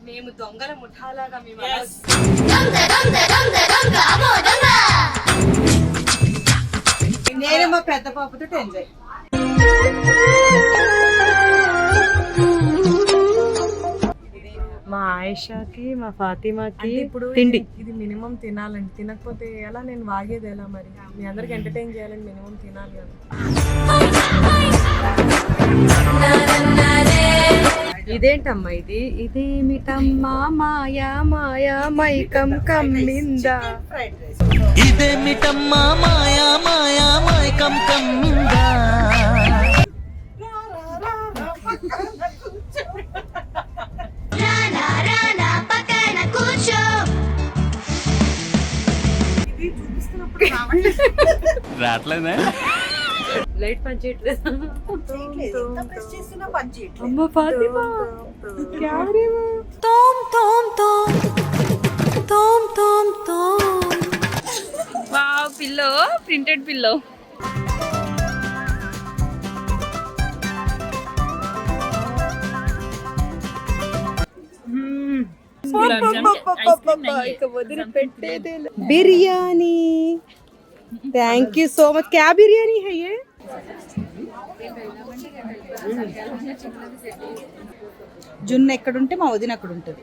మేము దొంగల ముఠాలాగా మేము నేను మా పెద్ద పాపతో ఎంజాయ్. మా ఆయిషాకి మా ఫాతిమాకి ఇప్పుడు తిండి ఇది మినిమం తినాలండి. తినకపోతే ఎలా? నేను వాగేది ఎలా? మరి మీ అందరికి ఎంటర్టైన్ చేయాలని మినిమం తినాలి కదా. ఇదేంటమ్మా ఇది? ఇది మిటమ్మా మాయా మాయా మైకం కమ్మిందా. ఇదేమిటమ్మా మాయా మాయా మైకం కమ్మిందా. రావట్లేదా? లైట్ పనిచేయట్లేదు. పనిచేయట్లేదు. అమ్మ Fatima pillow, printed pillow. Biryani. Thank you so much. క్యా బిర్యానీ है ये? జున్ను ఎక్కడుంటే మా వదిన అక్కడ ఉంటుంది.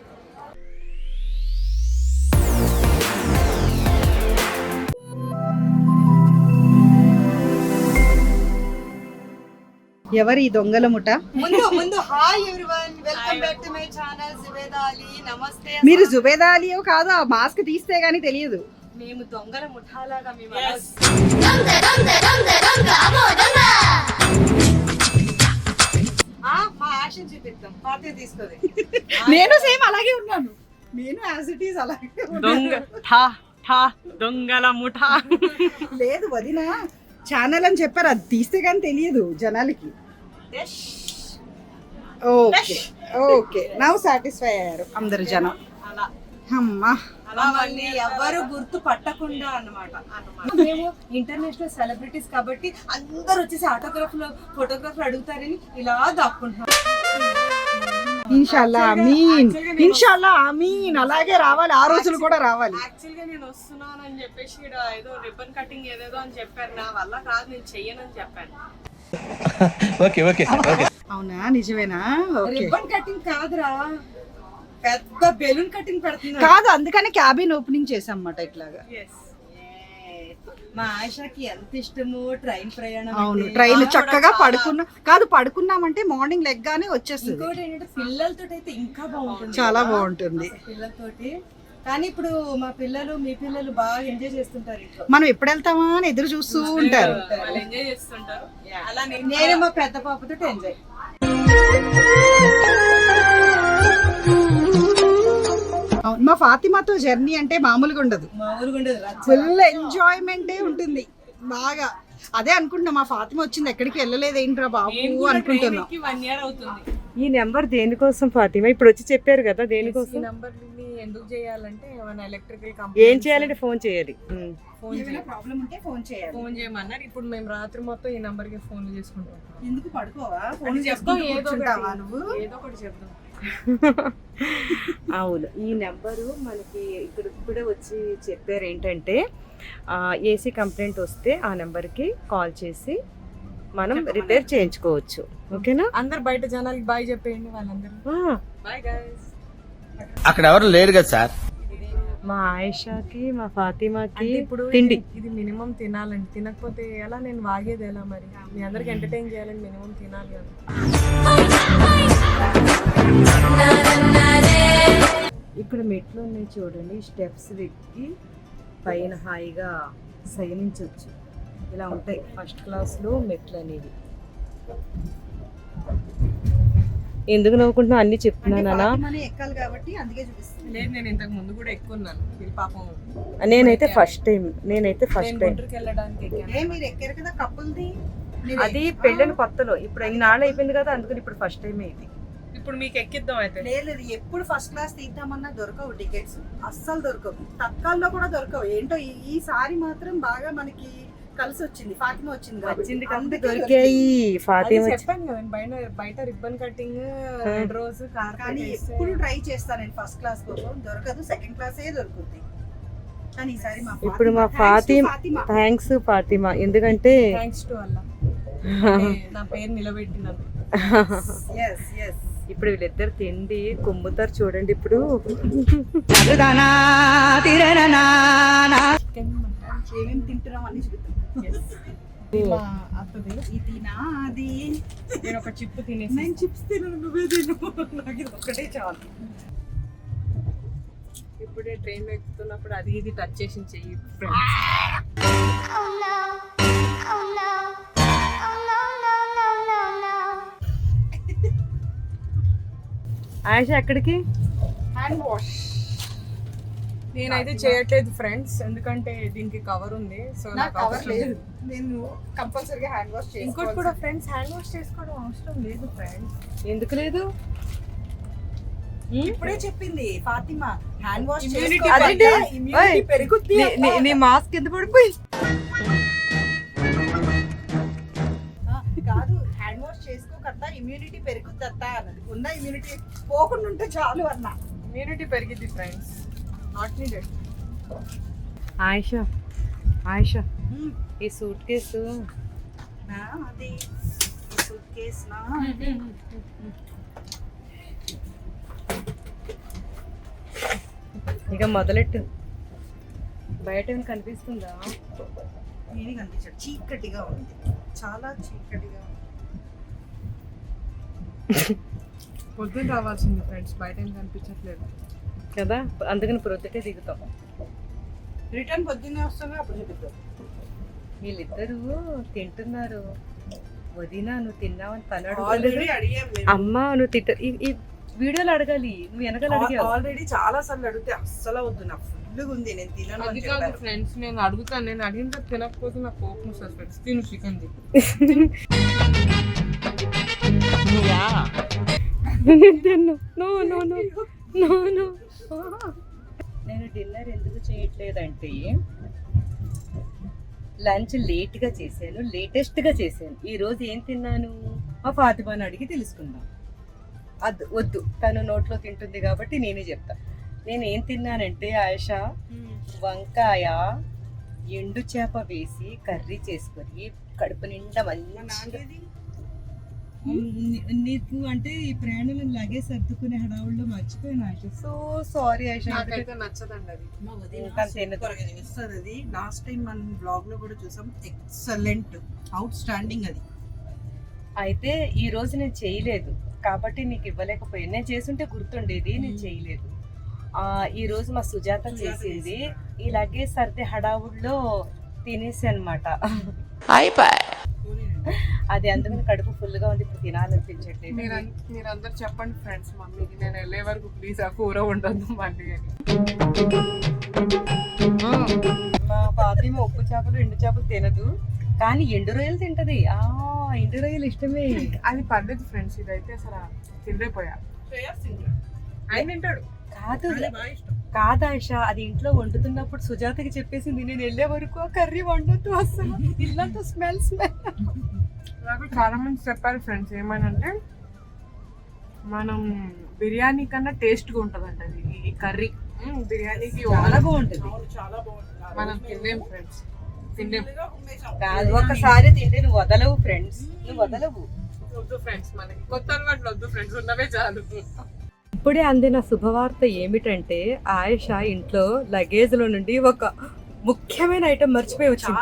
ఎవరు ఈ దొంగల ముఠ? ముందు hi everyone, welcome back to my channel Zubeda Ali. నమస్తే. మీరు జుబేదా అలీయో కాదు, ఆ మాస్క్ తీస్తే గానీ తెలియదు. మేము దొంగల ముఠాలాగా మేము మా యాక్షన్ చూపిస్తాం. పార్టీ తీసుకొని నేను సేమ్ అలాగే ఉన్నాను. నేను యాజ్ ఇట్ ఈస్ అలాగే దొంగల ముఠ. లేదు వదిన ఛానల్ అని చెప్పారు, అది తీస్తే కానీ తెలియదు జనాలకి. ఓకే ఓకే, నౌ సాటిస్ఫై అయ్యారు అందరు జనం. అమ్మా ఎవరు గుర్తు పట్టకుండా అన్నమాట. మేము ఇంటర్నేషనల్ సెలబ్రిటీస్ కాబట్టి అందరు వచ్చేసి ఫోటోగ్రాఫ్లు అడుగుతారని ఇలా దాక్కుంటున్నాం. ఇన్షాల్లా ఆమీన్, ఇన్షాల్లా ఆమీన్. అలాగే రావాలి, ఆ రోజులు కూడా రావాలి. యాక్చువల్ గా నేను వస్తున్నాను అని చెప్పేసి ఏదో రిబ్బన్ కటింగ్ ఏదేదో అని చెప్పారు. నా వల్ల కాదు, నేను చెయ్యనని చెప్పాను. Okay okay okay. అవునా, నిజమేనా? రిబ్బన్ కటింగ్ కాదురా, పెద్ద బెలూన్ కటింగ్ పెడుతుంది. కాదు, అందుకని క్యాబిన్ ఓపెనింగ్ చేసాం అన్నమాట ఇట్లాగా. మా ఆయిషాకి ఎంత ఇష్టమో ట్రైన్ ప్రయాణం. అవును, ట్రైన్ చక్కగా పడుకున్నామంటే మార్నింగ్ లెగ్గానే వచ్చేస్తుంది. ఇంకోటి ఏంటంటే పిల్లలతో అయితే ఇంకా బాగుంటుంది, చాలా బాగుంటుంది పిల్లలతోటి. కానీ ఇప్పుడు మా పిల్లలు, మీ పిల్లలు బాగా ఎంజాయ్ చేస్తుంటారు ఇంట్లో. మనం ఎప్పుడు వెళ్తామా అని ఎదురు చూస్తూ ఉంటారు. ఎంజాయ్ చేస్తుంటారు. అలా నేను మా పెద్ద పాపతో ఎంజాయ్. మా ఫాతిమాతో జర్నీ అంటే మామూలుగా ఉండదు, ఫుల్ ఎంజాయ్మెంట్ ఉంటుంది బాగా. అదే అనుకుంటున్నా, మా ఫాతిమా వచ్చింది ఎక్కడికి వెళ్ళలేదు ఏంట్రా బాబు అనుకుంటున్నా. ఈ నెంబర్ దేనికోసం ఫాతిమా? ఇప్పుడు వచ్చి చెప్పారు కదా దేనికోసం. నంబర్ ఎందుకు చేయాలంటే ఏమైనా ఎలక్ట్రికల్ ఏం చేయాలంటే ఫోన్ చేయాలి. ప్రాబ్లం ఉంటే ఫోన్ చేయమన్నారు. ఇప్పుడు మేము రాత్రి మొత్తం ఈ నంబర్ కి ఫోన్ చేసుకుంటాం. ఎందుకు పడుకోవా? ఫోన్ చెప్తాం, ఏదో ఒకటి చెప్తాం. అవును, ఈ నెంబరు మనకి ఇప్పుడే వచ్చి చెప్పారు ఏంటంటే ఏసీ కంప్లైంట్ వస్తే ఆ నెంబర్కి కాల్ చేసి మనం రిపేర్ చేయించుకోవచ్చు. ఓకేనా? అందరు బయట జనాలకి బాయ్ చెప్పేయండి. వాళ్ళందరూ బాయ్ గైస్. అక్కడ ఎవరు లేరు కదా సార్. మా ఆయిషాకి మా ఫాతిమాకి ఇప్పుడు తిండి ఇది మినిమం తినాలండి. తినకపోతే ఎలా? నేను వాగేది ఎలా? మరి మీ అందరికి ఎంటర్టైన్ చేయాలని మినిమం తినాలి కదా. ఇక్కడ మెట్లు ఉన్నాయి చూడండి, స్టెప్స్ ఎక్కి పైన హాయిగా శయనించవచ్చు. ఇలా ఉంటాయి ఫస్ట్ క్లాస్లో మెట్లు అనేవి. ఎందుకు నవ్వుకుంటున్నా? అన్ని చెప్తున్నానా? ఎక్కాలి కాబట్టి అందుకే చూపిస్తాను. లేదు, నేను ఇంతకు ముందు కూడా ఎక్కున్నాను. పాపం నేనైతే ఫస్ట్ టైం వెళ్ళడానికి మీరు ఎక్కారు కదా కప్పుల్ది. అది పెళ్ళిన కొత్తలో, ఇప్పుడు ఇన్నాళ్ళు అయిపోయింది కదా, అందుకని ఇప్పుడు ఫస్ట్ టైమే ఇది. ఇప్పుడు మీకు ఎక్కిద్దాం అయితే. లేదు, ఎప్పుడు ఫస్ట్ క్లాస్ తీద్దామన్నా దొరకవు టికెట్స్, అస్సలు దొరకవు. తత్కాల్లో కూడా దొరకవు. ఏంటో ఈసారి మాత్రం బాగా మనకి కలిసి వచ్చింది, ఫాతిమా వచ్చింది కాబట్టి. వచ్చింది కాబట్టి అందుకే దొరికాయి. ఫాతిమా వచ్చి- చెప్పాను కదా బయట రిబ్బన్ కటింగ్, రెడ్ రోజ్, కానీ ఎప్పుడు ట్రై చేస్తాను నేను ఫస్ట్ క్లాస్ కోసం, దొరకదు, సెకండ్ క్లాస్ దొరుకుతుంది. కానీ ఈసారి మా ఇప్పుడు మా ఫాతిమా థ్యాంక్స్ ఫాతిమా, ఎందుకంటే థ్యాంక్స్ టు అల్లా నా పేరు నిలబెట్టినాను. yes yes ఇప్పుడు వీళ్ళిద్దరు తిండి కుమ్ముతారు చూడండి. ఇప్పుడు ఏమేమి తింటున్నాం అని చూద్దాం. మా అత్తది ఇది నాది, నేను ఒక చిప్పు తినేసి నేను చిప్స్ తినను, నువ్వే తిను, నాకు ఇది ఒక్కటే చాలు. ఇప్పుడే ట్రైన్ ఎక్కుతున్నప్పుడు అది ఇది టచ్ చేసి చెయ్యి friends. Oh no, oh no, oh no, no, no, no, no. Ayusha ఎక్కడికి? హ్యాండ్ వాష్ నేనైతే చేయట్లేదు ఫ్రెండ్స్, ఎందుకంటే దీనికి కవర్ ఉంది. సో నాకు కవర్ లేదు, నేను కంపల్సరీగా హ్యాండ్ వాష్ ఇంకోటి చేసుకోవాలి. కూడా ఫ్రెండ్స్, హ్యాండ్ వాష్ చేసుకోవడం అవసరం లేదు ఫ్రెండ్స్. ఎందుకు లేదు? ఇప్పుడే చెప్పింది ఫాతిమా, హ్యాండ్ వాష్ Immunity అదేంటి? ఓయ్, పెరుగుద్ది. నీ మాస్క్ ఎంత పడిపోయి? కాదు, హ్యాండ్ వాష్ చేసుకోకత్తా ఇమ్యూనిటీ పెరుగుద్దత్తా అన్నది. ఉన్న ఇమ్యూనిటీ పోకుండా ఉంటే చాలు అన్న. ఇమ్యూనిటీ పెరిగింది ఫ్రెండ్స్, నాట్ నీడెడ్. ఆయుష ఈ సూట్ కేసు నాది సూట్ కేస్ నా ఇక మొదలెట్టు. బయట ఏమైనా కనిపిస్తుందా? ఏమి కనిపించదు, చీకటిగా ఉంది, చాలా చీకటిగా ఉంది. పొద్దున్న రావాల్సింది ఫ్రెండ్స్, బయట ఏం కనిపించట్లేదు కదా, అందుకని ప్రొద్దుటే దిగుతాం. రిటర్న్ పొద్దున్నే వస్తాగా, అప్పుడు చూపిద్దాం. వీళ్ళిద్దరూ తింటున్నారు. వదినా నువ్వు తిన్నావని తను ఆల్రెడీ అడుగుతుంది. అడిగాం మేము. అమ్మ నువ్వు ఈ వీడియోలో అడగాలి, నువ్వు వెనకాల అడిగావు. ఆల్రెడీ చాలా సార్లు అడిగితే అస్సలు వద్దు, నాకు ఫుల్గా ఉంది, నేను తినను అది అని కాదు చెప్పారు. ఫ్రెండ్స్, నేను అడుగుతాను, నేను అడిగిన తర్వాత తినకపోతే నాకు కోపం వస్తుంది ఫ్రెండ్స్. తిను చికెన్ తిను. నేను డిన్నర్ ఎందుకు చేయట్లేదంటే లంచ్ లేట్గా చేశాను, లేటెస్ట్గా చేశాను. ఈ రోజు ఏం తిన్నాను మా ఫాతిమాని అడిగి తెలుసుకుందాం. అది వద్దు, తను నోట్లో తింటుంది కాబట్టి నేనే చెప్తా. నేను ఏం తిన్నానంటే ఆయుష, వంకాయ ఎండు చేప వేసి కర్రీ చేసుకొని కడుపు నిండా మంచిగా. నీకు అంటే ఈ ప్రయాణంలో లగే సర్దుకునే హడావుల్లో మర్చిపోయాను ఆయుష. So sorry Ayusha. నాకైతే నచ్చదండి అది. మా వదిన ఇంకా తినదు. సూపర్గా చేస్తుంది అది. లాస్ట్ టైం మనం బ్లాగ్ లో కూడా చూసాం, ఎక్సలెంట్, అవుట్ స్టాండింగ్ అది. అయితే ఈ రోజు నేను చేయలేదు కాబట్టి నీకు ఇవ్వలేకపోయాను. నేను చేస్తుంటే గుర్తుండేది, నేను చేయలేదు. ఈ రోజు మా సుజాత చేసింది. ఇలాగే సర్ది హడావుల్లో తినేసి అనమాట. అది అందుకని కడుపు ఫుల్ గా ఉంది, ఇప్పుడు తినాలనిపించట్లేదు. మీరందరూ చెప్పండి ఫ్రెండ్స్ మమ్మీకి, నేను వెళ్ళే వరకు ప్లీజ్ ఆ కూర ఉండదు మళ్ళీ అని. మా ఫాతిమా ఉప్పు చేపలు ఎండు చేపలు తినదు, కానీ ఎండు రొయ్యలు తింటది. ఎండు రొయ్యలు ఇష్టమే. అది పర్లేదు ఫ్రెండ్స్, ఇదైతే అసలు తినలేపోయా. ఆయన తింటాడు. కాదు ఆయుష, అది ఇంట్లో వండుతున్నప్పుడు సుజాతకి చెప్పేసింది, నేను వెళ్ళే వరకు ఆ కర్రీ వండొద్దు అసలు, ఇల్లంతా స్మెల్. నాకు చాలా మంది చెప్పారు ఫ్రెండ్స్ ఏమనంటే, మనం బిర్యానీ కన్నా టేస్ట్గా ఉంటుందంట ఈ కర్రీ. బిర్యానీకి చాలా బాగుంటుంది. మనం తినలేం ఫ్రెండ్స్, తినలేం. కాదు, ఒకసారి తింటే నువ్వు వదలవు ఫ్రెండ్స్, నువ్వు వదలవు. వద్దు ఫ్రెండ్స్, మనకి కొత్త అలవాట్లు వద్దు ఫ్రెండ్స్, ఉన్నవే చాలు. ఇప్పుడే అందిన శుభవార్త ఏమిటంటే ఆయుష ఇంట్లో లగేజ్ లో నుండి ఒక ముఖ్యమైన ఐటమ్ మర్చిపోయి వచ్చింది.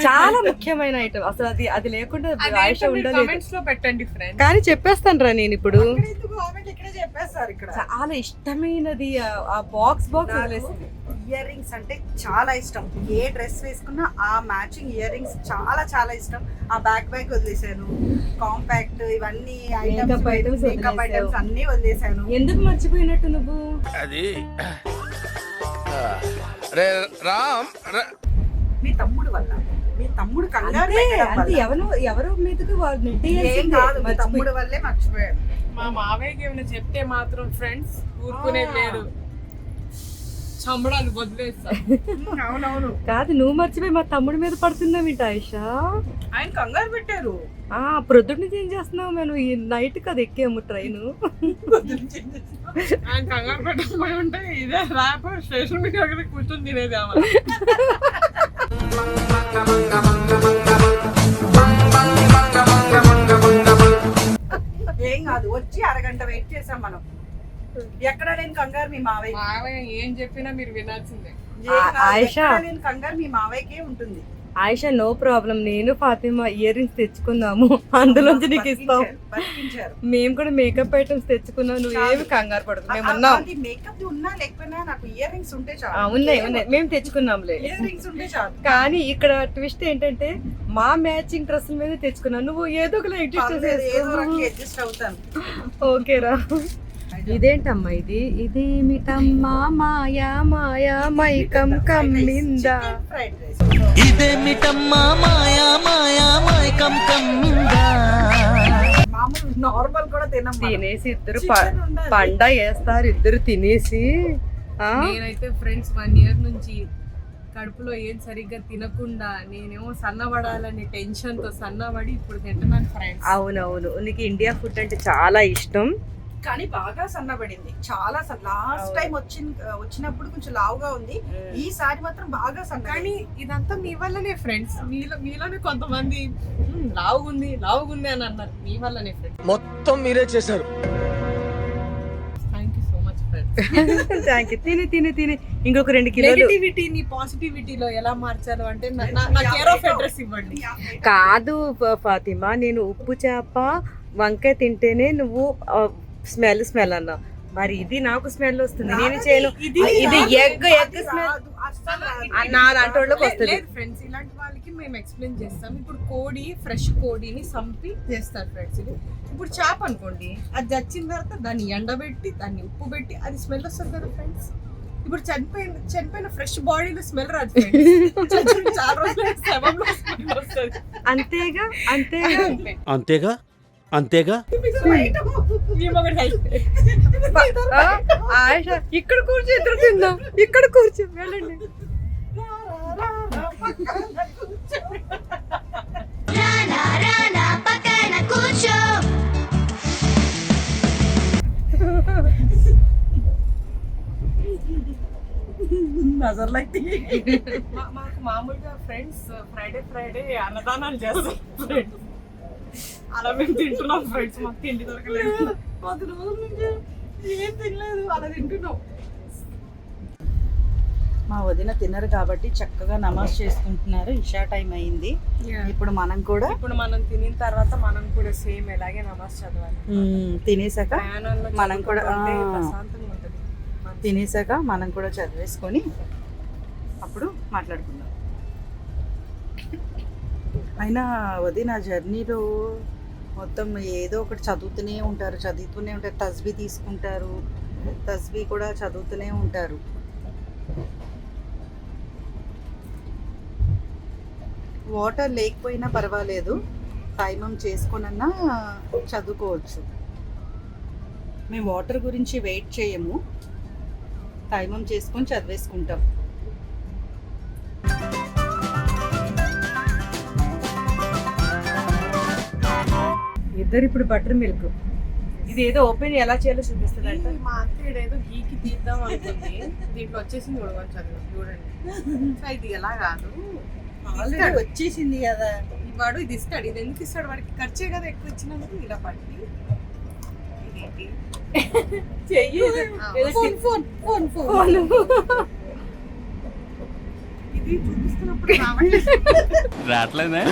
చాలా ముఖ్యమైన ఐటమ్, అసలు అది లేకుండా ఆయుష ఉండలేదు. కామెంట్స్ లో పెట్టండి ఫ్రెండ్స్. కానీ చెప్పేస్తాను రా నేను ఇప్పుడు. చెప్పేస్తారు ఇక్కడ. చాలా ఇష్టమైనది ఆ బాక్స్ వదిలేసింది. ఇయర్ రింగ్స్ అంటే చాలా ఇష్టం, ఏ డ్రెస్ వేసుకున్నా ఆ మ్యాచింగ్ ఇయర్ రింగ్స్ చాలా చాలా ఇష్టం. ఆ బ్యాక్ వదిలేసాను, కాంపాక్ట్ ఇవన్నీ Makeup items ఐటమ్స్ అన్ని వదిలేసాను. ఎందుకు మర్చిపోయినట్టు నువ్వు? అది రే రామ్ మీ తమ్ముడు వల్ల, మీ తమ్ముడు కంగారు అంటే పెట్టడం అంటే వల్ల. ఎవరో మీదకి ఏం కాదు, మీ తమ్ముడు వల్లే మర్చిపోయాడు. మా మావయ్యకి ఏమైనా చెప్తే మాత్రం ఫ్రెండ్స్ ఊరుకునేది లేదు. చంపడానికి వదిలేస్తా. అవునవును. కాదు, నువ్వు మర్చిపోయి మా తమ్ముడి మీద పడుతున్నావు ఏంటి ఆయిషా? ఆయన కంగారు పెట్టారు. ప్రొద్దుటి నుంచి ఏం చేస్తున్నావు? మేము ఈ నైట్ కదా ఎక్కాము ట్రైన్. ఆయన కంగారు పెట్టకపోయి ఉంటే ఇదే ర్యాప్ స్టేషన్ మీద అక్కడ కూర్చొని తినేది ఆమె. ఏం కాదు, వచ్చి అరగంట వెయిట్ చేసాం మనం. ఎక్కడ లేని కంగారు మీ మావయ్య. మావయ్య ఏం చెప్పినా మీరు వినాల్సిందే. ఆయిషా, లేని కంగారు మీ మావయ్యకే ఉంటుంది. Ayesha no problem. నేను ఫాతిమా ఇయర్ రింగ్స్ తెచ్చుకున్నాము, అందులోంచి నీకు ఇస్తాం. బతికించారు. మేము కూడా మేకప్ ఐటమ్స్ తెచ్చుకున్నాం, నువ్వేమి కంగారు పడదు, మేము ఉన్నాం. మేకప్ ఉన్నా లేకపోయినా నాకు ఇయర్ రింగ్స్ ఉంటే చాలు. ఉన్నాయి ఉన్నాయి, మేము తెచ్చుకున్నాంలే. ఇయర్ రింగ్స్ ఉంటే చాలు. కానీ ఇక్కడ ట్విస్ట్ ఏంటంటే మా మ్యాచింగ్ డ్రెస్ మీద తెచ్చుకున్నావు, నువ్వు ఏదో ఒక ఏదో రకంగా అడ్జస్ట్ అవుతాను. ఓకేరా. ఇదేంటమ్మా ఇది? ఇదేమిటమ్మా మాయా మాయా మైకం కమ్మిందా? Fried rice. ఇదేమిటమ్మా మాయా మాయా మైకం కమ్మిందా. మామూలు నార్మల్ కూడా తినం మనం. తినేసి ఇద్దరు Chicken ఉండాలి. పండ వేస్తారు, ఇద్దరు తినేసి. నేనైతే ఫ్రెండ్స్ 1 year నుంచి కడుపులో ఏం సరిగ్గా తినకుండా నేనేమో సన్నబడాలని టెన్షన్ తో సన్నబడి ఇప్పుడు తింటున్నాను ఫ్రెండ్స్. అవునవును, నీకు ఇండియా ఫుడ్ అంటే చాలా ఇష్టం. కానీ బాగా సన్నబడింది, చాలా లాస్ట్ టైం వచ్చినప్పుడు కొంచెం లావుగా ఉంది, ఈసారి మాత్రం బాగా సన్న. కానీ ఇదంతా మీ వల్లనే ఫ్రెండ్స్. మీలోనే కొంతమంది లావుగుంది అని అన్నారు. మీ వల్లనే ఫ్రెండ్స్. మొత్తం మీరే చేశారు. Thank you so much friends. Thank you. తిని తిని ఇంకొక 2 కిలోలు. నెగటివిటీని పాజిటివిటీలో ఎలా మార్చాలో అంటే నా కేర్ ఆఫ్ అడ్రస్ ఇవ్వండి. కాదు ఫాతిమా, నేను ఉప్పు చేప వంకాయ తింటేనే నువ్వు స్మెల్ అన్నా, మరి ఇది నాకు స్మెల్ వస్తుంది, నేను చేయను. ఇది ఎగ్ స్మెల్ నా లాంటి వాళ్ళకి వస్తుంది. ఫ్రెండ్స్, ఇలాంటి వాళ్ళకి మేము ఎక్స్ప్లెయిన్ చేస్తాం. ఇప్పుడు కోడి, ఫ్రెష్ కోడిని సంపి చేస్తారు ఫ్రెండ్స్. ఇది ఇప్పుడు చేప అనుకోండి, అది చచ్చిన తర్వాత దాన్ని ఎండబెట్టి దాన్ని ఉప్పు పెట్టి అది స్మెల్ వస్తుంది కదా ఫ్రెండ్స్. ఇప్పుడు చనిపోయిన ఫ్రెష్ బాడీలో స్మెల్ రాదు ఫ్రెండ్స్. చాలా రోజులు శవంలో స్మెల్ వస్తుంది. అంతేగా అంతేగా అంతేగా. ఆయిష, ఇక్కడ కూర్చో, ఇద్దరు తిందాం. ఇక్కడ కూర్చో, వెళ్ళండి. రానా రానా పక్కన కూర్చో. మాకు మామూలుగా ఫ్రెండ్స్ ఫ్రైడే అన్నదానాలు చేస్తాం ఫ్రెండ్స్. అలా మేము తింటున్నాం ఫ్రెండ్స్. మాకు తిండి దొరకలేదు, 10 రోజుల నుంచి ఏం తినలేదు, అలా తింటున్నాం. మా వదిన తినరు కాబట్టి చక్కగా నమాజ్ చేసుకుంటున్నారు. ఇషా టైం అయింది. ఇప్పుడు మనం తినిన తర్వాత మనం కూడా సేమ్ ఎలాగే నమాజ్ చదవాలి. తినేసాక ప్రయాణంలో మనం కూడా ప్రశాంతంగా ఉంటుంది. తినేసాక మనం కూడా చదివేసుకొని అప్పుడు మాట్లాడుకుందాం. అయినా వదిన జర్నీలో మొత్తం ఏదో ఒకటి చదువుతూనే ఉంటారు. తస్బీ తీసుకుంటారు, తస్బీ కూడా చదువుతూనే ఉంటారు. వాటర్ లేకపోయినా పర్వాలేదు, టైమం చేసుకొనన్నా చదువుకోవచ్చు. మేము వాటర్ గురించి వెయిట్ చేయము, టైమం చేసుకొని చదివేసుకుంటాం. ఇద్దరు ఇప్పుడు బటర్ మిల్క్. ఇది ఏదో ఓపెన్ ఎలా చేయాలో చూపిస్తుంది అంట. మా అత్తయ్య ఏదో గీకి తీద్దాం అనుకుంది, దీంట్లో వచ్చేసింది చూడండి. సో ఇది ఎలా కాదు, ఆల్రెడీ వచ్చేసింది కదా. వాడు ఇది ఇస్తాడు. ఇది ఎందుకు ఇస్తాడు? వాడికి ఖర్చే కదా ఎక్కువ ఇచ్చినందుకు. ఇలా పట్టి ఇదేంటి ఇది చూపిస్తున్నప్పుడు రావట్లేదా?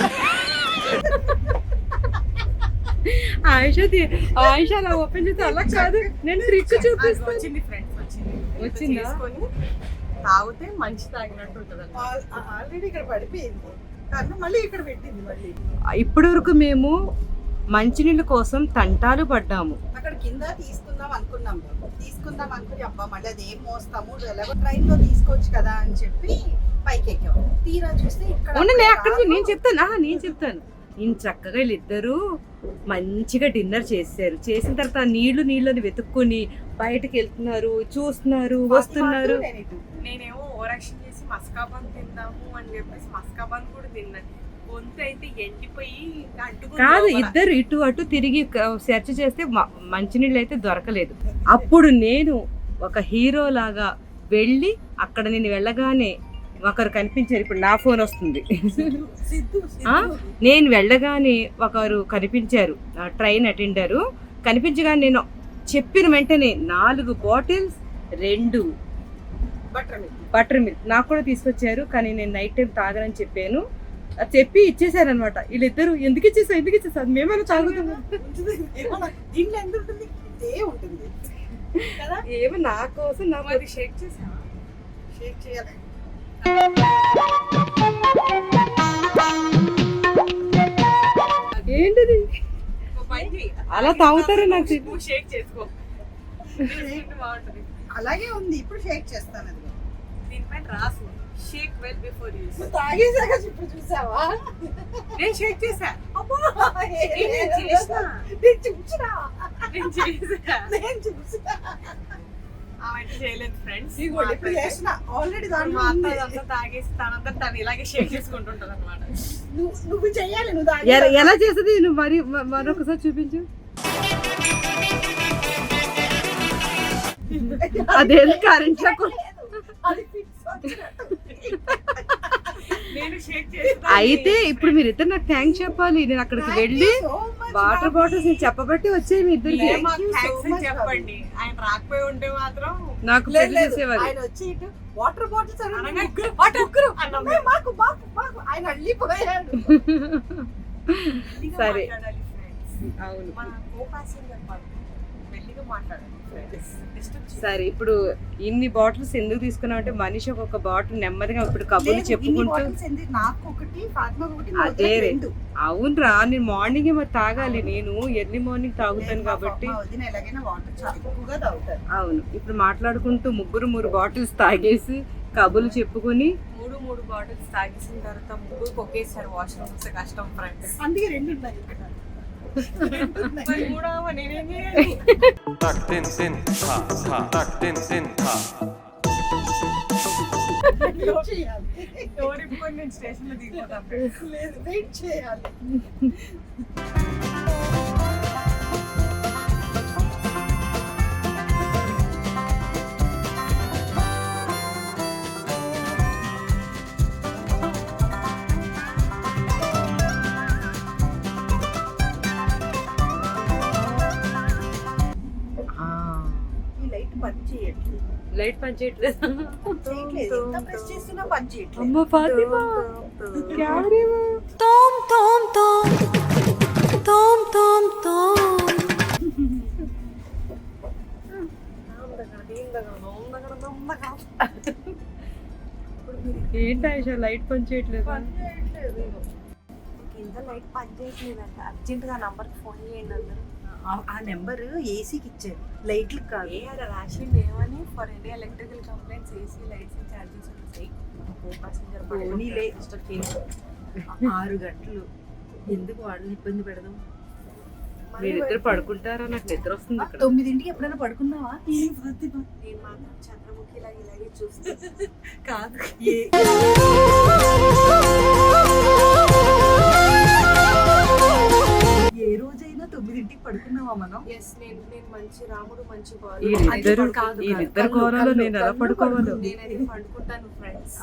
ఆయిష అలా ఓపెన్ చేస్తే అలా కాదు, నేను ట్రిక్ చూపిస్తాను. వచ్చింది ఫ్రెండ్స్, వచ్చిందా? తాగితే మంచి తాగినట్టు ఉంటుంది. ఆల్రెడీ ఇక్కడ పడిపోయింది, కానీ మళ్ళీ ఇక్కడ పెట్టింది. మళ్ళీ ఇప్పటి వరకు మేము మంచినీళ్ళ కోసం తంటాలు పడ్డాము. అక్కడ కింద తీసుకుందాం అనుకుని అబ్బా మళ్ళీ అది ఏం మోస్తాము, ఎలాగో ట్రైన్ లో తీసుకోవచ్చు కదా అని చెప్పి పైకి ఎక్కాము. తీరా చూస్తే ఇక్కడ నేను చెప్తాను చక్కగా వీళ్ళిద్దరూ మంచిగా డిన్నర్ చేశారు. చేసిన తర్వాత ఆ నీళ్ళని వెతుక్కుని బయటకు వెళ్తున్నారు, చూస్తున్నారు, వస్తున్నారు. నేనేమో ఓవరాక్షన్ చేసి మస్కాబాన్ తిందాము అని చెప్పేసి మస్కాబాన్ కూడా తిన్నాను. గొంతు అయితే ఎండిపోయి కాదు, ఇద్దరు ఇటు అటు తిరిగి సెర్చ్ చేస్తే మంచినీళ్ళు అయితే దొరకలేదు. అప్పుడు నేను ఒక హీరో లాగా వెళ్ళి అక్కడ నేను వెళ్ళగానే ఒకరు కనిపించారు. ఇప్పుడు నా ఫోన్ వస్తుంది. నేను వెళ్ళగానే ఒకరు కనిపించారు, ట్రైన్ అటెండరు కనిపించగానే నేను చెప్పిన వెంటనే 4 బాటిల్స్ 2 బటర్ మిల్క్ నాకు కూడా తీసుకొచ్చారు. కానీ నేను నైట్ టైం తాగనని చెప్పాను. అది చెప్పి ఇచ్చేసారనమాట. వీళ్ళిద్దరు ఎందుకు ఇచ్చేసారు మేమైనా తాగుతున్నాం. దీంట్లో ఎంత ఉంటుంది? ఉంటుంది కదా. ఏమో నా కోసం నా మరి షేక్ చేసావా? షేక్ చేయాలి. ఏంటిది అలా తాగుతారు నాకు నువ్వు షేక్ చేసుకో, బాగుంటుంది. అలాగే ఉంది. ఇప్పుడు షేక్ చేస్తాను. అది దీనిపైన రాసు షేక్ వెల్ బిఫోర్ యూస్. తాగేసాక ఇప్పుడు చూసావా? నేను షేక్ చేసా. చేయలేదు ఫ్రెండ్స్. ఆల్రెడీ మా అత్త అదంతా తాగేసి తనంతా తను ఇలాగే షేక్ చేసుకుంటుంటది అనమాట. నువ్వు చెయ్యాలి. నువ్వు ఎలా చేస్తుంది నువ్వు మరొకసారి చూపించు. అదేదో కరెంట్ నేను షేక్ చేసి అయితే ఇప్పుడు మీరిద్దరు నాకు థ్యాంక్స్ చెప్పాలి. నేను అక్కడికి వెళ్ళి వాటర్ బాటిల్స్ చెప్పబట్టి వచ్చాయి మీ ఇద్దరికి. చెప్పండి. ఆయన రాకపోయి ఉంటే మాత్రం నాకు పెళ్లి చేసేవారు. ఆయన వచ్చి ఇటు వాటర్ బాటిల్స్ ఆయన అల్లిపోయాడు. సరే అవును మన కో ప్యాసింజర్ మెల్లిగా మాట్లాడాలి. సరే ఇప్పుడు ఇన్ని బాటిల్స్ ఎందుకు తీసుకున్నావు అంటే మనిషి ఒక్కొక్క బాటిల్ నెమ్మదిగా ఇప్పుడు కబుర్లు చెప్పుకుంటూ నాకు ఒకటి, ఫాతిమాకు ఒకటి, అదే అవునరా నేను మార్నింగ్ మరి తాగాలి. నేను ఎర్లీ మార్నింగ్ తాగుతాను కాబట్టి అవును. ఇప్పుడు మాట్లాడుకుంటూ 3 బాటిల్స్ తాగేసి కబుర్లు చెప్పుకుని 3 బాటిల్స్ తాగేసిన తర్వాత ముగ్గురు ఒకేసారి వాష్రూమ్ వస్తే కష్టం ఫ్రెండ్స్. అందుకే 2 ఉన్నాయి ఇక్కడ. మరి మూడవ నేనేం చేయాలి? డోర్ ఇప్పుకొని నేను స్టేషన్ లో దిగిపోతాను. లేదు, వెయిట్ చేయాలి. లైట్ పనిచేయట్లేదు. పనిచేయట్లేదు. అమ్మ ఫాతిమా క్యా రే वो Tom tom tom tom tom tom. ఏంటి ఆయిషా లైట్ పనిచేయట్లేదు? కింద లైట్ పనిచేయట్లేదంట. అర్జెంట్ గా నంబర్ ఫోన్ చేయండి అందరూ. ఆ నెంబర్ ఏసీకి ఇచ్చారు, లైట్లకు కాదు. అక్కడ రాసింది ఏమని for any electrical complaints AC lights and charges ఉంటాయి. కో ప్యాసింజర్ పోనీలే. 6 గంటలు ఎందుకు వాళ్ళని ఇబ్బంది పెడదాం? మీరిద్దరు పడుకుంటారా? నాకు నిద్ర వస్తుంది ఇక్కడ. 9ంటికి ఎప్పుడైనా పడుకున్నావా? నేను మాత్రం చంద్రముఖి ఇలాగే చూస్తాను. కాదు, ఏ రోజైనా 9ంటికి పడుకున్నావా మనం? ఎస్, నేను మంచి రాముడు మంచి వీళ్ళిద్దరు కోరలో నేను ఎలా పడుకోవాలో. నేనైతే పడుకుంటాను friends.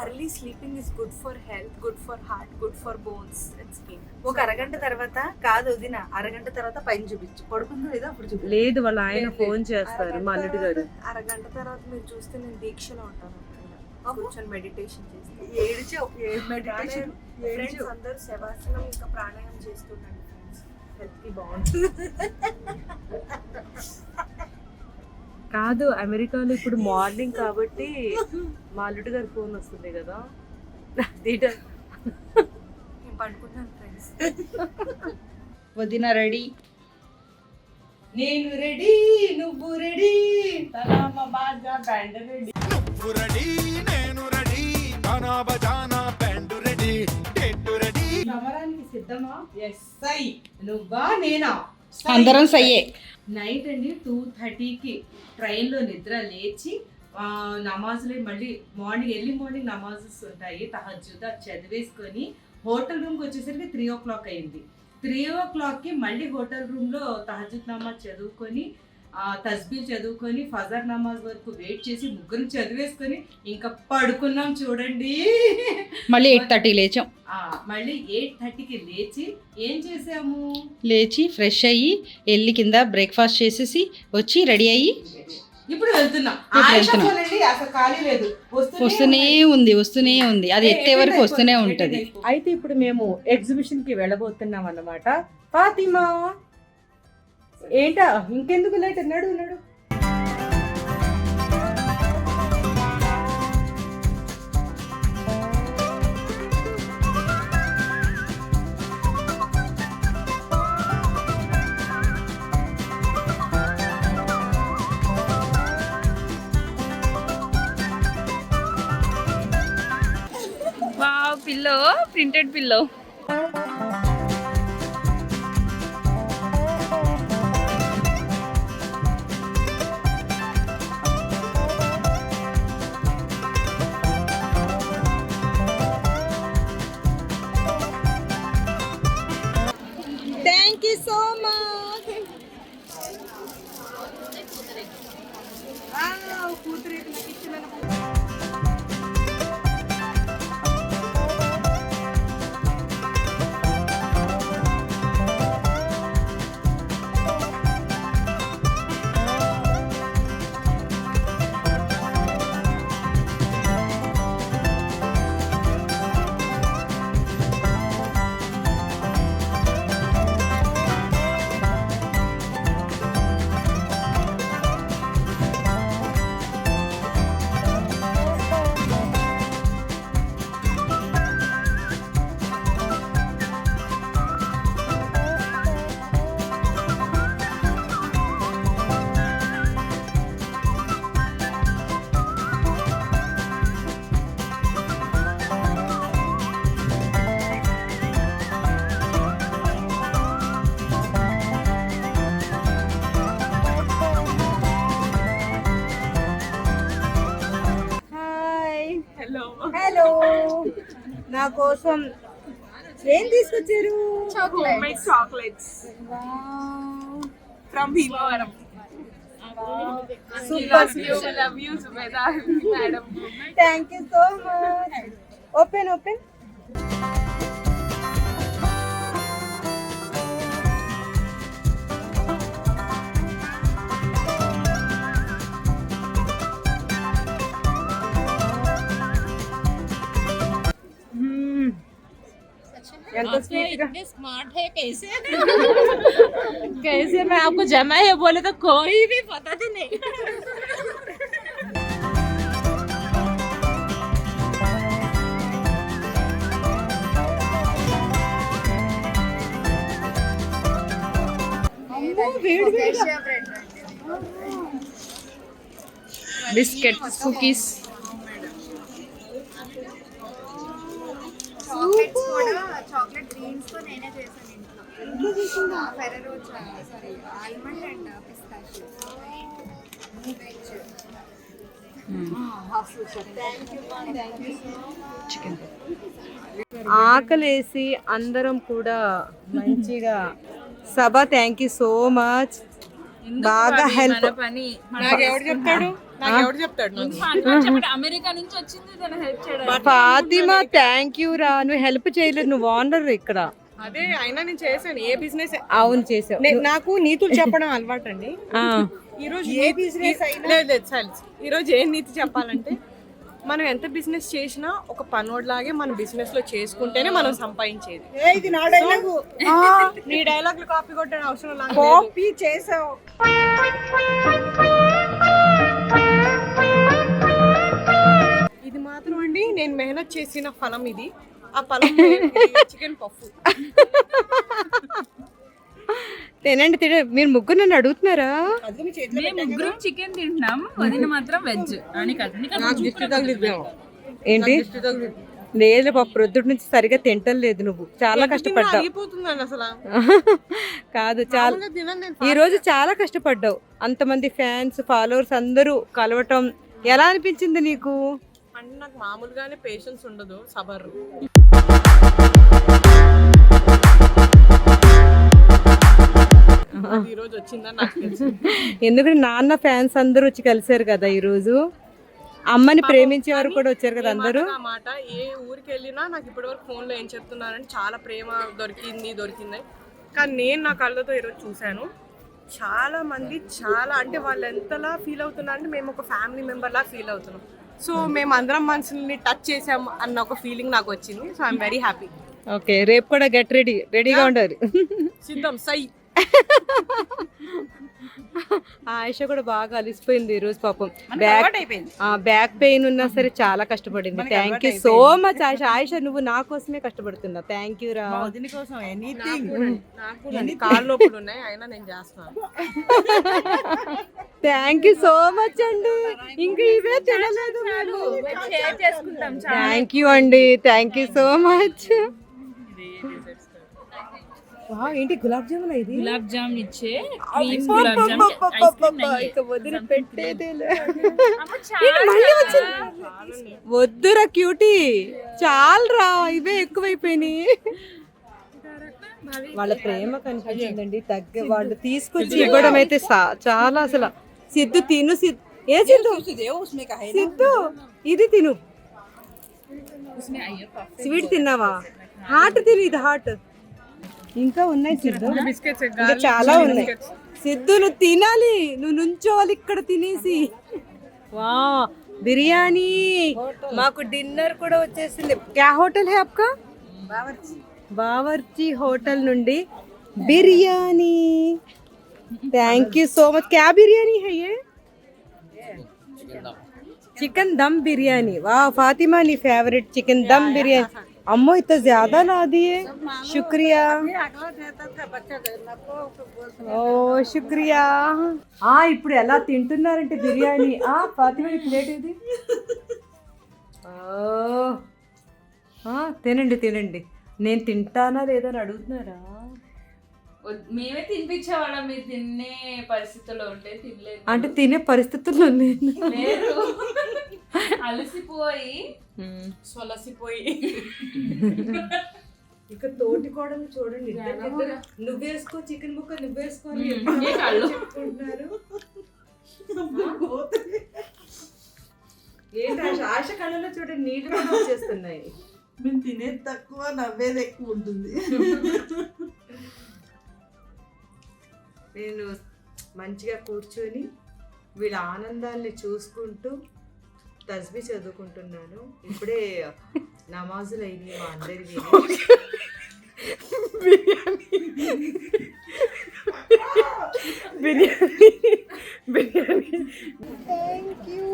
Early sleeping is good for health, good for heart, good for bones and skin. ఒక అరగంట తర్వాత కాదు వదిన, అరగంట తర్వాత పైన చూపించు. పడుకుందో లేదో అప్పుడు చూపించు. లేదు వాళ్ళ ఆయన ఫోన్ చేస్తారు మా అల్లుడు గారు. అరగంట తర్వాత మీరు చూస్తే నేను దీక్షలో ఉంటాను. కూర్చొని మెడిటేషన్ చేస్తాను. మెడిటేషన్ ఫ్రెండ్స్ అందరూ శవాసనం ఇంకా ప్రాణాయామం చేస్తుంటాను ఫ్రెండ్స్. హెల్త్ కి బాగుంటుంది. కాదు అమెరికాలో ఇప్పుడు మార్నింగ్ కాబట్టి మా అల్లుడు గారి ఫోన్ వస్తుంది కదా. నేను పడుకుంటాను ఫ్రెండ్స్. వదిన రెడీ, నేను రెడీ, నువ్వు రెడీ, తలామా బాజా బ్యాండ్ రెడీ. నువ్వు రెడీ, నేను రెడీ, గానా బజానా band ready, date ready. Yes సై నువ్వా నేనా అందరం సయ్యే. నైట్ అండి 2:30కి ట్రైన్లో నిద్ర లేచి నమాజులే మళ్ళీ ఎర్లీ మార్నింగ్ నమాజెస్ ఉంటాయి తహజ్జుద్ అది చదివేసుకొని హోటల్ రూమ్కి వచ్చేసరికి 3 o'clock అయింది. 3 o'clockకి మళ్ళీ హోటల్ రూమ్లో తహజ్జుద్ నమాజ్ చదువుకొని తస్బీల్ చదువుకొని ఫజర్ నమాజ్ వరకు వెయిట్ చేసి ముగ్గురు చదివేసుకొని ఇంకా పడుకున్నాం చూడండి. మళ్ళీ 8:30 లేచాం. మళ్ళీ 8:30కి లేచి ఏం చేసాము, లేచి ఫ్రెష్ అయ్యి వెళ్ళి కింద బ్రేక్ఫాస్ట్ చేసేసి వచ్చి రెడీ అయ్యి ఇప్పుడు వెళ్తున్నాం. అసలు ఖాళీ లేదు, వస్తూనే ఉంది అది ఎత్తే వరకు వస్తూనే ఉంటది. అయితే ఇప్పుడు మేము ఎగ్జిబిషన్ కి వెళ్ళబోతున్నాం అన్నమాట. ఫాతిమా ఏంటా ఇంకెందుకు లేట్, నడు. Wow, pillow, printed pillow. Thank you so much. కూతురేకి నాకు ఇచ్చిన హలో, నా కోసం ఏం తీసుకొచ్చారు? Chocolates from Bhimavaram. Super, love you Sumedha madam. Thank you so much. Open इतने स्मार्ट है कैसे कैसे मैं आपको जमा है बोले तो कोई भी पता ही नहीं. बिस्किट कुकीज చాక్లెట్స్ కూడా చాక్లెట్ గ్రీన్స్ తో నేనే చేశాను ఇంట్లో. Ferrero sorry almond and pistachio chicken ఆకలేసి అందరం కూడా మంచిగా సభ. థ్యాంక్ యూ సో మచ్, బాగా హెల్ప్. అమెరికా నుంచి వచ్చింది తన హెల్ప్ చేయడానికి. ఫాతిమా థ్యాంక్ యూ రా, నువ్వు హెల్ప్ చేయలేదు, నువ్వు ఓనర్ ఇక్కడ. అదే అయినా నేను చేశాను ఏ బిజినెస్. అవును చేసావు. నాకు నీతులు చెప్పడం అలవాటు అండి. ఈ రోజు ఏ బిజినెస్ ఈ రోజు ఏం నీతి చెప్పాలంటే, మనం ఎంత బిజినెస్ చేసినా ఒక పనోడ్లాగే మన బిజినెస్ లో చేసుకుంటేనే మనం సంపాదించేది. ఇది నా డైలాగు. నీ డైలాగులు కాపీ కొట్టడం అవసరం లేదు. కాపీ చేసావు. ఇది మాత్రం అండి నేను మెహనత్ చేసిన ఫలం ఇది. ఆ ఫలం చికెన్ పఫ్. తినండి మీరు ముగ్గురు నన్ను అడుగుతున్నారా? మేము ముగ్గురం చికెన్ తింటున్నాం, వదిన మాత్రం వెజ్. ఏంటి లేదు పాప, ప్రొద్దుటి నుంచి సరిగా తింటలేదు నువ్వు, చాలా కష్టపడ్డావు. అయిపోతుందండి అసలు. కాదు చాలా, మామూలుగా తినను నేను. ఈ రోజు చాలా కష్టపడ్డావు. అంతమంది ఫ్యాన్స్ ఫాలోవర్స్ అందరూ కలవటం ఎలా అనిపించింది నీకు? అంటే నాకు మామూలుగానే పేషెన్స్ ఉండదు, సబర్. ఈ రోజు వచ్చిందని నాకు తెలుసు. ఎందుకంటే నాన్న ఫ్యాన్స్ అందరూ వచ్చి కలిసారు కదా ఈ రోజు. అమ్మని ప్రేమించేవారు కూడా వచ్చారు కదా అందరూ. ఆ మాట ఏ ఊరికి వెళ్ళినా నాకు ఇప్పటివరకు ఫోన్లో ఏం చెప్తున్నారంటే చాలా ప్రేమ దొరికింది. కానీ నేను నా కళ్ళతో ఈరోజు చూశాను, చాలా మంది చాలా అంటే వాళ్ళు ఎంతలా ఫీల్ అవుతున్నారంటే మేము ఒక ఫ్యామిలీ మెంబర్లా ఫీల్ అవుతున్నాం. సో మేము అందరం మనుషుల్ని టచ్ చేసాం అన్న ఒక ఫీలింగ్ నాకు వచ్చింది. So I'm very happy. Okay, రేపు కూడా గెట్ రెడీగా ఉండాలి. సిద్ధం సై. ఆయిష కూడా బాగా అలిసిపోయింది ఈ రోజు పాపం. బ్యాక్ పెయిన్ ఉన్నా సరే చాలా కష్టపడింది. Thank you so much ఆయిష. ఆయిష నువ్వు నా కోసమే కష్టపడుతున్నావు. థ్యాంక్ యూ రా. నాకు కాళ్ళు నొప్పులు ఉన్నాయి అయినా నేను చేస్తున్నాను. థ్యాంక్ యూ సో మచ్ అండి. ఇంకా ఇవే తినలేదు మేము. థ్యాంక్ యూ అండి, థ్యాంక్ యూ సో మచ్. ఏంటి గులాబ్ జామున్? ఇది గులాబ్ జామున్ ఇచ్చే cream gulab jamun ice cream ఇక వదిలి పెట్టేదేలే. వద్దురా క్యూటీ, చాలరా, ఇవే ఎక్కువైపోయినాయి. వాళ్ళ ప్రేమ కనిపించిందండి. వాళ్ళు తీసుకొచ్చి ఇవ్వడం అయితే చాలా అసలు. సిద్ధు తిను, ఏ సిద్ధు సిద్ధు ఇది తిను. స్వీట్ తిన్నావా? హాట్ తిను, ఇది హాట్. ఇంకా ఉన్నాయి సిద్ధు, ఇంకా చాలా ఉన్నాయి. సిద్ధు నువ్వు తినాలి, నువ్వు నుంచోవాలి ఇక్కడ తినేసి. వా బిర్యానీ, మాకు డిన్నర్ కూడా వచ్చేసింది. క్యా హోటల్ హై ఆప్కా? బావర్చి హోటల్ నుండి biryani. Thank you so much. క్యా బిర్యానీ హై ये? चिकन दम बिरयानी. वाह फातिमा, नी फेवरेट चिकन दम बिरयानी. अम्मो इतना ज्यादा ला दिए, शुक्रिया. ఓ శుక్రియా. ఇప్పుడు ఎలా తింటున్నారంటే బిర్యానీ. ఫాతిమా నీ ప్లేట్ ఇది. తినండి. నేను తింటానా లేదా అని అడుగుతున్నారా? మేమే తినిపించేవాళ్ళం, మీరు తినే పరిస్థితుల్లో ఉంటే తినలేదు. అంటే తినే పరిస్థితుల్లో లేదు, అలసిపోయి సొలసిపోయి. ఇక తోటి కోడలు చూడండి, నువ్వేసుకో చికెన్ ముక్క, నువ్వేసుకోవాలి చెప్పుకుంటున్నారు. ఏంటి ఆశ కళ్ళలో చూడండి నీళ్ళు కూడా వచ్చేస్తున్నాయి. మేము తినేది తక్కువ, నవ్వేది ఎక్కువ ఉంటుంది. నేను మంచిగా కూర్చొని వీళ్ళ ఆనందాన్ని చూసుకుంటూ తస్బీ చదువుకుంటున్నాను. ఇప్పుడే నమాజులు అయినాయి మా అందరివి. Biryani thank you.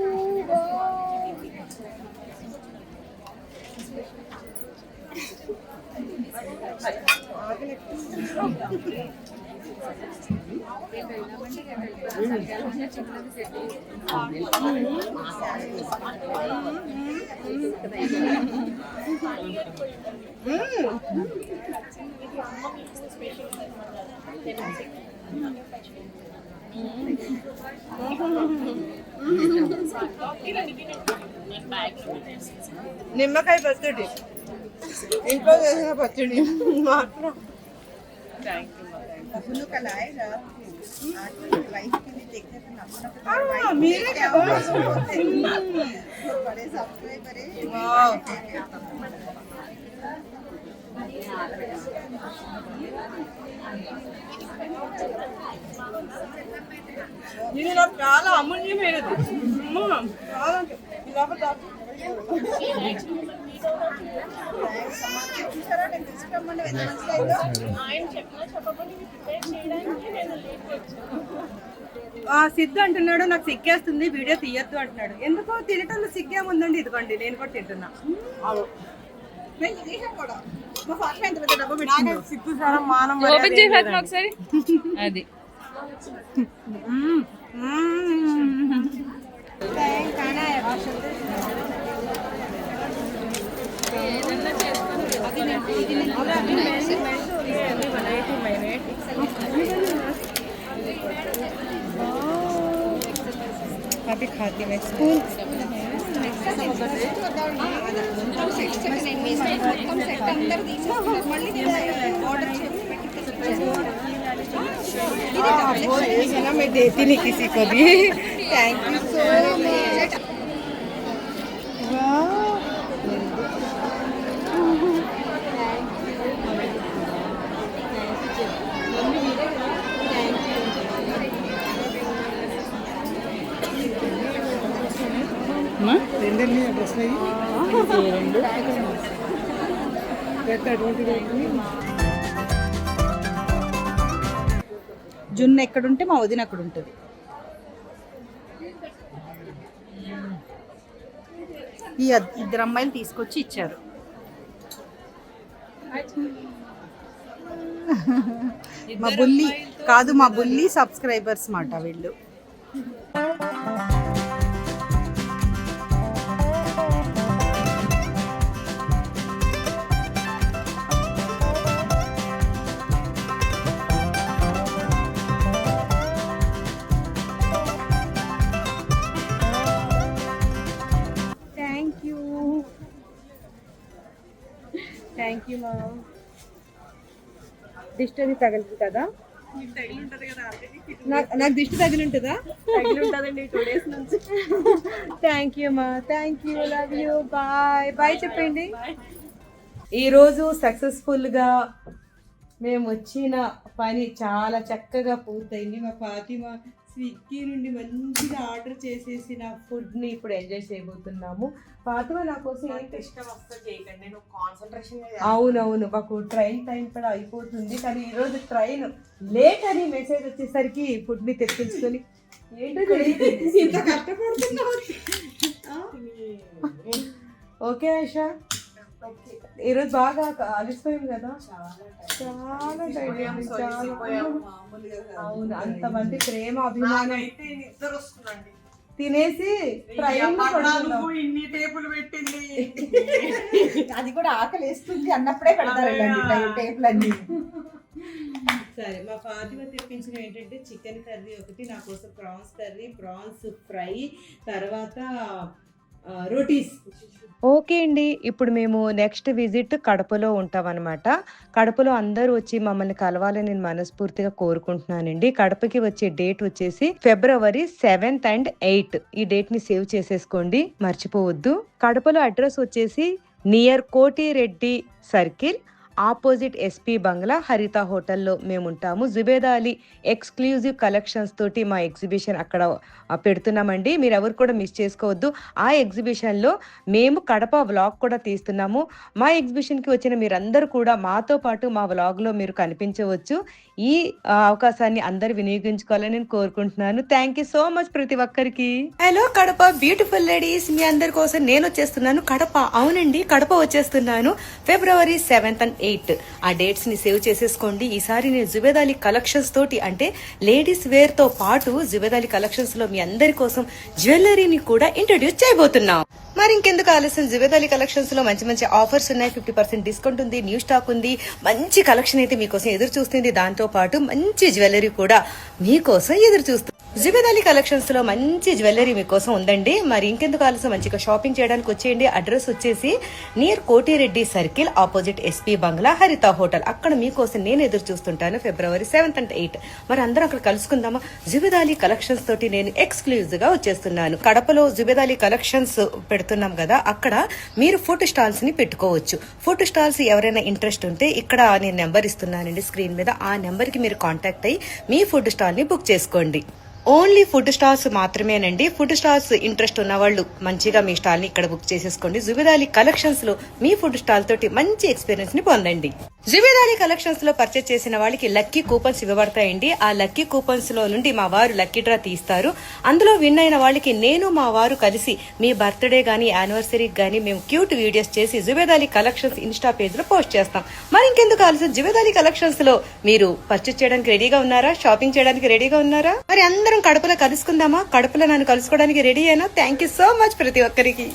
నిమ్మకాయ పచ్చడి, ఇంట్లో చేసిన పచ్చడి మాత్రం. మీరే కదా. ఇది నాకు చాలా అమూల్యమైనది. సిద్ధు అంటున్నాడు నాకు సిగ్గేస్తుంది, వీడియో తీయొద్దు అంటున్నాడు. ఎందుకో తినటంలో సిగ్గేముందండి. ఇదిగోండి నేను కూడా తింటున్నా. ఓపెన్ చేసి ఒకసారి అది अभी खाती मैं स्कूल मैं देती नहीं किसी को भी। Thank you so much. జున్ను ఎక్కడుంటే మా వదిన అక్కడ ఉంటుంది. ఈ ఇద్దరు అమ్మాయిలు తీసుకొచ్చి ఇచ్చారు. మా బుల్లి కాదు, మా బుల్లి సబ్స్క్రైబర్స్ మాట వీళ్ళు. థ్యాంక్ యూ మా. దిష్టి అది తగలదు కదా? నాకు దిష్టి తగిలి ఉంటుందా? తగిలి ఉంటుందండి 2 days నుంచి. థ్యాంక్ యూ మా, thank you, love you, bye bye చెప్పండి. ఈరోజు సక్సెస్ఫుల్గా మేము వచ్చిన పని చాలా చక్కగా పూర్తయింది. మా ఫాతిమా స్విగ్గీ నుండి మంచిగా ఆర్డర్ చేసేసిన ఫుడ్ని ఇప్పుడు ఎంజాయ్ చేయబోతున్నాము. ఫాతిమా నా కోసం ఏంటి ఇష్టం వస్తా చేయకండి, నువ్వు కాన్సన్ట్రేషన్. అవునవును, మాకు ట్రైన్ టైం కూడా అయిపోతుంది, కానీ ఈరోజు ట్రైన్ లేట్ అని మెసేజ్ వచ్చేసరికి ఫుడ్ని తెప్పించుకొని ఏంటో ఇంత కష్టపడుతున్నావు. ఓకే ఆయిషా, ఈరోజు బాగా అలసిపోయాం కదా, చాలా అవును. అంతమంది ప్రేమ అభిమానం తినేసి ఇన్ని టేబుల్ పెట్టింది. అది కూడా ఆకలి వేస్తుంది అన్నప్పుడే పెడతారు టేబుల్ అన్ని. సరే, మా ఫాతిమా తెప్పించిన ఏంటంటే చికెన్ కర్రీ ఒకటి, నా కోసం ప్రాన్స్ కర్రీ, ప్రాన్స్ ఫ్రై, తర్వాత రోటీస్. ఓకే అండి, ఇప్పుడు మేము నెక్స్ట్ విజిట్ కడపలో ఉంటామన్నమాట. కడపలో అందరూ వచ్చి మమ్మల్ని కలవాలని నేను మనస్ఫూర్తిగా కోరుకుంటున్నానండి. కడపకి వచ్చే డేట్ వచ్చేసి February 7th and 8th. ఈ డేట్ ని సేవ్ చేసేసుకోండి, మర్చిపోవద్దు. కడపలో అడ్రస్ వచ్చేసి near Kotireddy circle, opposite SP bungalow, Haritha హోటల్లో మేము ఉంటాము. జుబేదా అలీ ఎక్స్క్లూజివ్ కలెక్షన్స్ తోటి మా ఎగ్జిబిషన్ అక్కడ పెడుతున్నామండి, మీరు ఎవరు కూడా మిస్ చేసుకోవద్దు. ఆ ఎగ్జిబిషన్లో మేము కడప వ్లాగ్ కూడా తీస్తున్నాము. మా ఎగ్జిబిషన్కి వచ్చిన మీరందరూ కూడా మాతో పాటు మా వ్లాగ్లో మీరు కనిపించవచ్చు. ఈ అవకాశాన్ని అందరు వినియోగించుకోవాలని నేను కోరుకుంటున్నాను. థ్యాంక్ యూ సో మచ్ ప్రతి ఒక్కరికి. హలో కడప బ్యూటిఫుల్ లేడీస్, మీ అందరి కోసం నేను వచ్చేస్తున్నాను కడప. అవునండి, కడప వచ్చేస్తున్నాను February 7th and 8th. ఆ డేట్స్ ని సేవ్ చేసేసుకోండి. ఈసారి నేను జుబేదా అలీ కలెక్షన్స్ తోటి, అంటే లేడీస్ వేర్ తో పాటు జుబేదా అలీ కలెక్షన్స్ లో మీ అందరి కోసం జ్యువెలరీని కూడా ఇంట్రడ్యూస్ చేయబోతున్నాం. మరి ఇంకెందుకు ఆలస్యం, జుబేదా అలీ కలెక్షన్స్ లో మంచి మంచి ఆఫర్స్ ఉన్నాయి. 50% డిస్కౌంట్ ఉంది, న్యూ స్టాక్ ఉంది, మంచి కలెక్షన్ అయితే మీకోసం ఎదురు చూస్తుంది. దాంతో పాటు మంచి జ్యువెలరీ కూడా మీకోసం ఎదురు చూస్తుంది. జుబేదా అలీ కలెక్షన్స్ లో మంచి జ్యువెలరీ మీకోసం ఉందండి. మరి ఇంకెందుకు ఆలస్యం, మంచిగా షాపింగ్ చేయడానికి వచ్చేయండి. అడ్రస్ వచ్చేసి near Kotireddy circle, opposite SP bungalow, Haritha hotel. అక్కడ మీకోసం నేను ఎదురు చూస్తుంటాను February 7th and 8th. మరి అందరం అక్కడ కలుసుకుందామా? జుబేదా అలీ కలెక్షన్స్ తోటి నేను ఎక్స్క్లూజివ్ గా వచ్చేస్తున్నాను. కడపలో జుబేదా అలీ కలెక్షన్స్ పెడుతున్నాం కదా, అక్కడ మీరు ఫుడ్ స్టాల్స్ ని పెట్టుకోవచ్చు. ఫుడ్ స్టాల్స్ ఎవరైనా ఇంట్రెస్ట్ ఉంటే ఇక్కడ నేను నెంబర్ ఇస్తున్నానండి స్క్రీన్ మీద, ఆ నెంబర్ కి మీరు కాంటాక్ట్ అయ్యి మీ ఫుడ్ స్టాల్ ని బుక్ చేసుకోండి. ఓన్లీ ఫుడ్ స్టాల్స్ మాత్రమేనండి. ఫుడ్ స్టాల్స్ ఇంట్రెస్ట్ ఉన్న వాళ్ళు మంచిగా మీ స్టాల్ ని ఇక్కడ బుక్ చేసేసుకోండి. జుబేదా అలీ కలెక్షన్స్ లో మీ ఫుడ్ స్టాల్ తోటి మంచి ఎక్స్పీరియన్స్ ని పొందండి. జుబేదా అలీ కలెక్షన్స్ లో పర్చేస్ చేసిన వాళ్ళకి లక్కీ కూపన్స్ ఇవ్వబడతాయండి. ఆ లక్కీ కూపన్స్ లో నుండి మా వారు లక్కీ డ్రా తీస్తారు. అందులో విన్ అయిన వాళ్ళకి నేను మా వారు కలిసి మీ బర్త్డే గానీ యానివర్సరీకి గానీ మేము క్యూట్ వీడియోస్ చేసి Zubeda Ali collections Insta page లో పోస్ట్ చేస్తాం. మరి ఇంకెందుకు ఆలస్యం, జుబేదా అలీ కలెక్షన్స్ లో మీరు పర్చేస్ చేయడానికి రెడీగా ఉన్నారా? షాపింగ్ చేయడానికి రెడీగా ఉన్నారా? మరి అందరం కడపలో కలుసుకుందామా? కడపలో నన్ను కలుసుకోవడానికి రెడీ అయినా? థ్యాంక్ యూ సో మచ్ ప్రతి ఒక్కరికి.